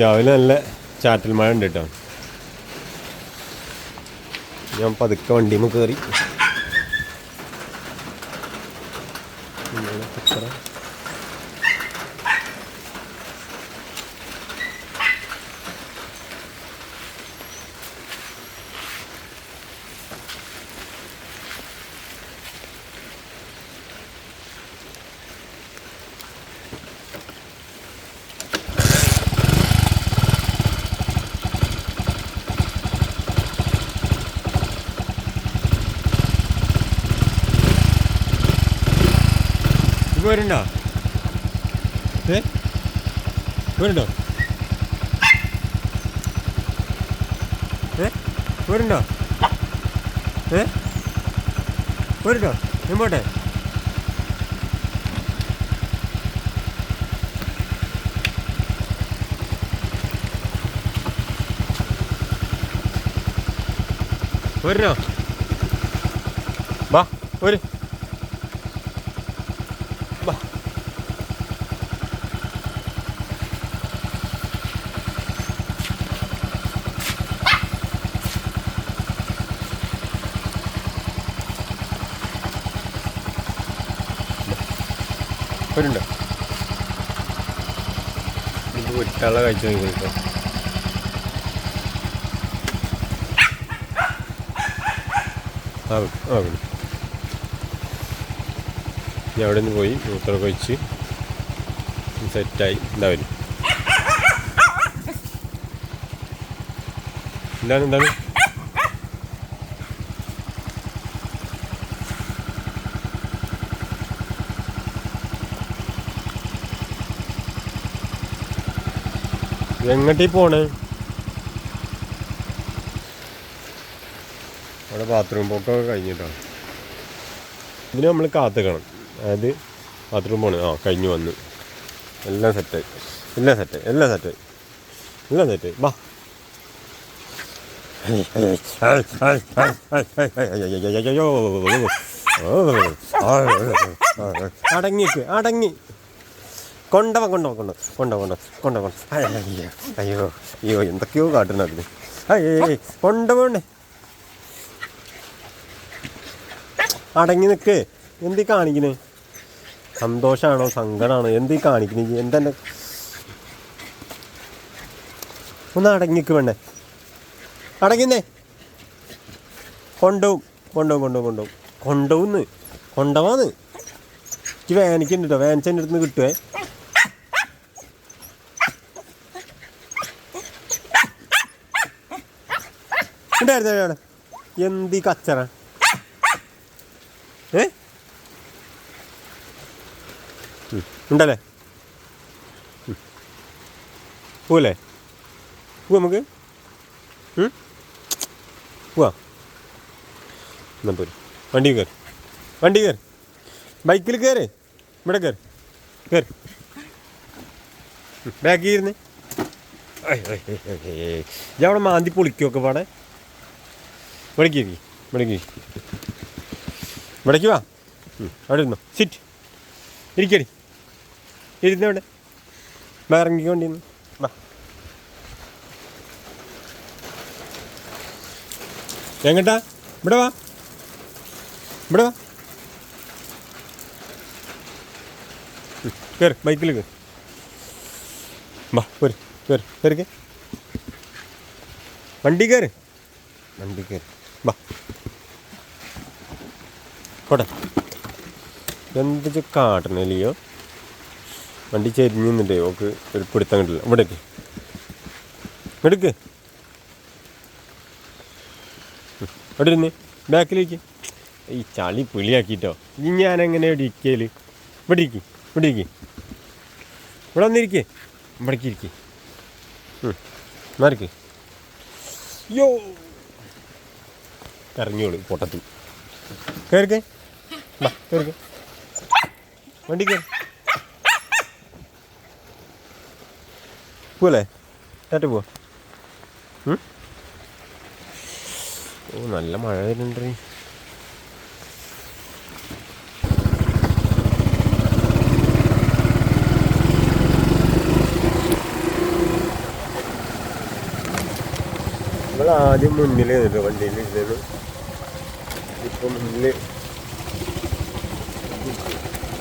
രാവിലെ നല്ല ചാറ്റൽ മഴ ഉണ്ട് കേട്ടോ. ഞാൻ പതുക്കെ വണ്ടിയിൽ കയറി. വരുന്നുണ്ടോ? വരുന്നുണ്ടോ? വരുന്നുണ്ടോ? വരുന്നുണ്ടോ? എങ്ങോട്ടെ? വരുന്നോ? വാ വരും. വരുന്നുണ്ടോ? ഇത് വിട്ടുള്ള കാഴ്ച നോക്കിക്കോ. ഞാൻ അവിടെ നിന്ന് പോയി മൂത്രമൊക്കെ വെച്ച് സെറ്റായി. എന്താ വരും? എന്താണ് എങ്ങോട്ടീ പോണേ? അവിടെ ബാത്റൂം പോക്കൊക്കെ കഴിഞ്ഞിട്ടാണ്. ഇതിന് നമ്മൾ കാത്തുക്കണം. അതായത് ബാത്റൂം പോണേ. കഴിഞ്ഞ് വന്ന് എല്ലാം സെറ്റായി. വാ. അടങ്ങി കൊണ്ടോ. അയ്യോ എന്തൊക്കെയോ കാട്ടണം അതിന്. കൊണ്ടുപോണ്ടേ. അടങ്ങി നിൽക്ക്. എന്തീ കാണിക്കണേ? സന്തോഷമാണോ സങ്കടമാണോ എന്തീ കാണിക്കണേ? എന്തെന്നെ ഒന്ന് അടങ്ങിക്ക് വേണ്ടേ? അടങ്ങുന്നേ. കൊണ്ടുപോകുന്ന് കൊണ്ടുപോവാന്ന്. എനിക്ക് വേനിക്കുണ്ട് കേട്ടോ. വേനിച്ചെൻ്റെ അടുത്ത് നിന്ന് കിട്ടുവേ. ഉണ്ടായിരുന്നു എന്ത് കച്ചറ? ഉണ്ടല്ലേ? പോവല്ലേ? നമുക്ക് പോവാ. എന്നാ പോര്. വണ്ടി കയറി. ബൈക്കിൽ കയറി. ഇവിടെ കയറി. ബാക്കിൽ ഇരുന്ന് ഞാൻ അവിടെ മാന്തി പൊളിക്കൊക്കെ പാടെ. ഇവിടേക്ക് വാ. അവിടെ ഇരുന്നോ. സിറ്റ്. ഇരിക്കടി. ഇരുന്നവിടെ. ഇറങ്ങിക്കൊണ്ടിരുന്നു. വാ. എങ്ങട്ടാ? ഇവിടെ വാ. കയറി. ബൈക്കിൽ കയറി. വാ കയറി. വണ്ടി കയറി. വാ. കോട്ടെ. എന്ത് കാട്ടണേ ലിയോ? വണ്ടി ചെരിഞ്ഞ് നിന്നിട്ടേ ഓക്ക് ഒരു പിടുത്തം കിട്ടില്ല. ഇവിടേക്ക് അവിടെ ഇരുന്ന് ബാക്കിലേക്ക്. ഈ ചളി പിളിയാക്കിട്ടോ. ഞാനെങ്ങനെ ഇരിക്കല്? ഇവിടെ വന്നിരിക്കേ. ഇവിടേക്ക് ഇരിക്കേ. മാറിക്ക്. യോ ഇറങ്ങിയോളൂ പൊട്ടത്തി. കയറിക്കേ. വണ്ടി കയറി. പോലെ ചേട്ടാ പോവാ. നല്ല മഴ വരുന്നുണ്ട്. നമ്മൾ ആദ്യം മുന്നിൽ നിന്നിട്ട് വണ്ടിയിൽ ഇരുന്നു. ഇപ്പം മുന്നിൽ